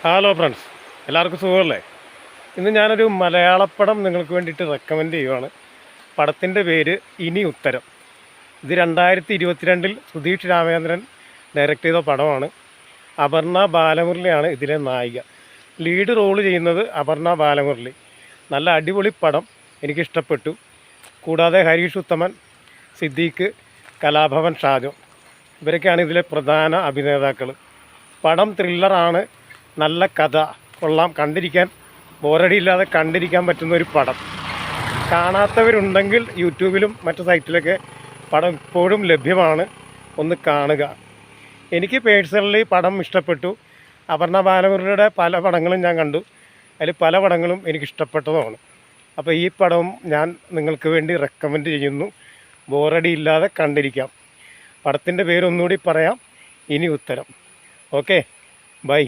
Hello friends, എല്ലാവർക്കും സുഖമല്ലേ? ഇന്ന് ഞാനൊരു മലയാളപ്പടം നിങ്ങൾക്ക് വേണ്ടിയിട്ട് റെക്കമെൻഡ് ചെയ്യുവാണ്. പടത്തിൻ്റെ പേര് ഇനി ഉത്തരം. ഇത് 2022 സുധീഷ് രാമചന്ദ്രൻ ഡയറക്റ്റ് ചെയ്ത പടമാണ്. അപർണ ബാലമുരളിയാണ് ഇതിലെ നായിക. ലീഡ് റോള് ചെയ്യുന്നത് അപർണ ബാലമുരളി. നല്ല അടിപൊളി പടം, എനിക്കിഷ്ടപ്പെട്ടു. കൂടാതെ ഹരീഷ് ഉത്തമൻ, സിദ്ദീഖ്, കലാഭവൻ ഷാജോ ഇവരൊക്കെയാണ് ഇതിലെ പ്രധാന അഭിനേതാക്കൾ. പടം ത്രില്ലറാണ്. നല്ല കഥ, കൊള്ളാം. കണ്ടിരിക്കാൻ ബോറടിയില്ലാതെ കണ്ടിരിക്കാൻ പറ്റുന്ന ഒരു പടം. കാണാത്തവരുണ്ടെങ്കിൽ യൂട്യൂബിലും മറ്റു സൈറ്റിലൊക്കെ പടം ഇപ്പോഴും ലഭ്യമാണ്, ഒന്ന് കാണുക. എനിക്ക് പേഴ്സണലി പടം ഇഷ്ടപ്പെട്ടു. അപർണ ബാലമുരളിയുടെ പല പടങ്ങളും ഞാൻ കണ്ടു, അതിൽ പല പടങ്ങളും എനിക്കിഷ്ടപ്പെട്ടതുമാണ്. അപ്പോൾ ഈ പടവും ഞാൻ നിങ്ങൾക്ക് വേണ്ടി റെക്കമെൻഡ് ചെയ്യുന്നു. ബോറടിയില്ലാതെ കണ്ടിരിക്കാം. പടത്തിൻ്റെ പേരൊന്നുകൂടി പറയാം, ഇനി ഉത്തരം. Okay, by.